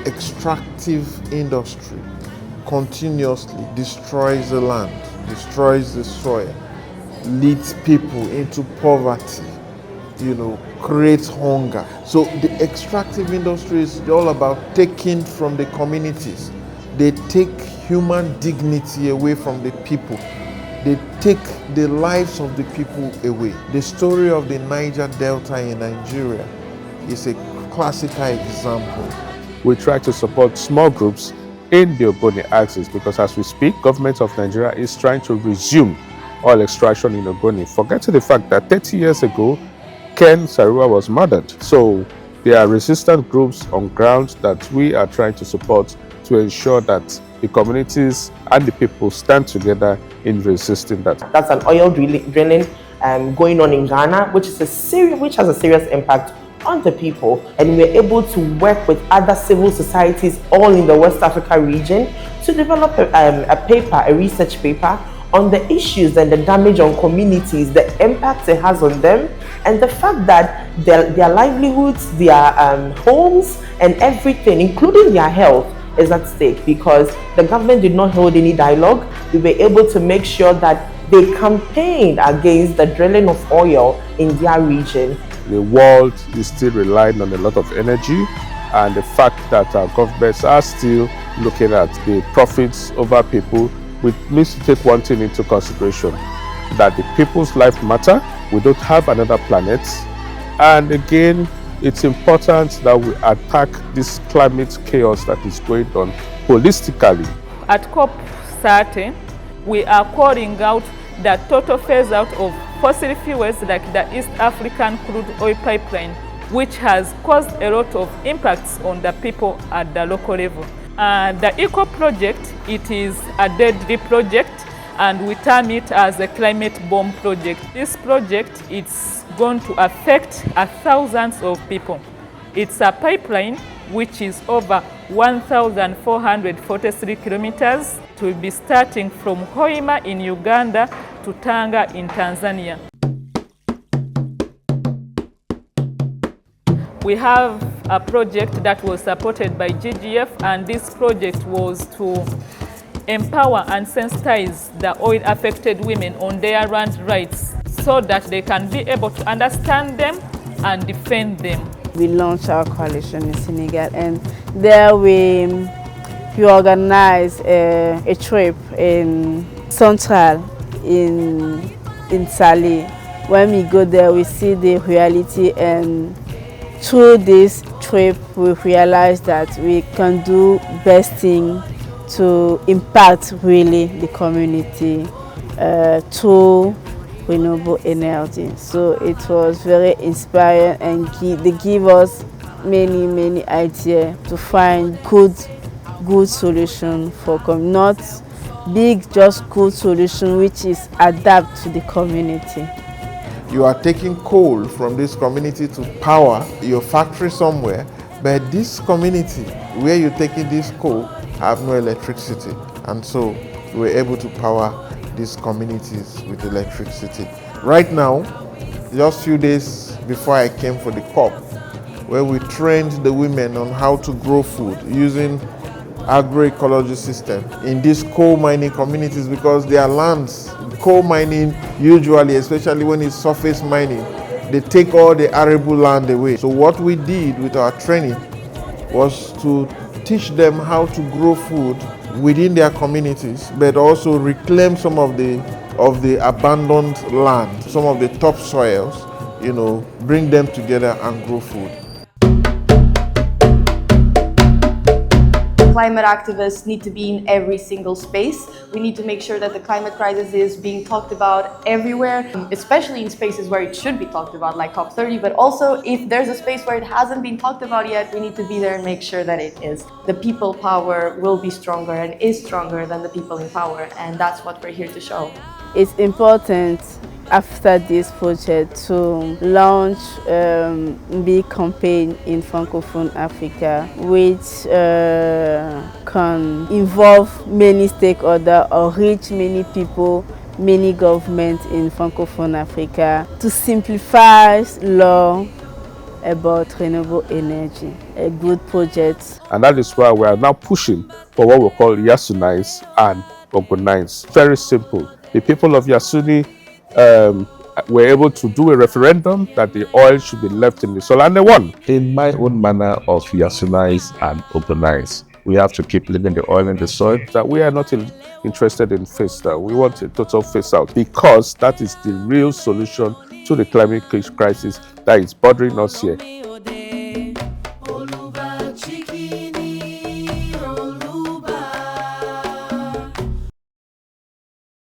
extractive industry continuously destroys the land, destroys the soil, leads people into poverty, creates hunger. So the extractive industry is all about taking from the communities. They take human dignity away from the people. They take the lives of the people away. The story of the Niger Delta in Nigeria is a classical example. We try to support small groups in the Ogoni axis because as we speak, government of Nigeria is trying to resume oil extraction in Ogoni, forgetting the fact that 30 years ago, Ken Sarua was murdered. So there are resistant groups on ground that we are trying to support to ensure that the communities and the people stand together in resisting that. That's an oil drilling going on in Ghana, which has a serious impact on the people, and we're able to work with other civil societies all in the West Africa region to develop a research paper on the issues and the damage on communities, the impact it has on them, and the fact that their livelihoods, their homes, and everything, including their health, is at stake. Because the government did not hold any dialogue, we were able to make sure that they campaigned against the drilling of oil in their region. The world is still relying on a lot of energy, and the fact that our governments are still looking at the profits over people, we need to take one thing into consideration, that the people's life matter. We don't have another planet, and again, it's important that we attack this climate chaos that is going on holistically. At COP30, we are calling out the total phase out of fossil fuels like the East African crude oil pipeline, which has caused a lot of impacts on the people at the local level. The EACOP project, it is a deadly project, and we term it as a climate bomb project. This project, it's going to affect thousands of people. It's a pipeline which is over 1,443 kilometers to be starting from Hoima in Uganda to Tanga in Tanzania. We have a project that was supported by GGF, and this project was to empower and sensitize the oil-affected women on their land rights so that they can be able to understand them and defend them. We launched our coalition in Senegal, and there we organized a trip in Central, in Sali. When we go there, we see the reality, and through this trip, we realized that we can do best thing to impact really the community through renewable energy. So it was very inspiring, and they give us many ideas to find good solution for not big, just good solution which is adapt to the community. You are taking coal from this community to power your factory somewhere, but this community where you're taking this coal have no electricity, and so we're able to power these communities with electricity. Right now, just a few days before I came for the COP, where we trained the women on how to grow food using agroecology system in these coal mining communities, because their lands, coal mining usually, especially when it's surface mining, they take all the arable land away. So what we did with our training was to teach them how to grow food within their communities, but also reclaim some of the abandoned land, some of the topsoils, bring them together and grow food. Climate activists need to be in every single space. We need to make sure that the climate crisis is being talked about everywhere, especially in spaces where it should be talked about, like COP30, but also if there's a space where it hasn't been talked about yet, we need to be there and make sure that it is. The people power will be stronger and is stronger than the people in power, and that's what we're here to show. It's important after this project to launch a big campaign in Francophone Africa, which can involve many stakeholders or reach many people, many governments in Francophone Africa to simplify law about renewable energy, a good project. And that is why we are now pushing for what we call Yasunize and Ogonize. Very simple. The people of Yasuni were able to do a referendum that the oil should be left in the soil, and they won. In my own manner of Yasunize and Ogonize, we have to keep leaving the oil in the soil. That we are not interested in phase out. We want a total phase out, because that is the real solution to the climate crisis that is bothering us here.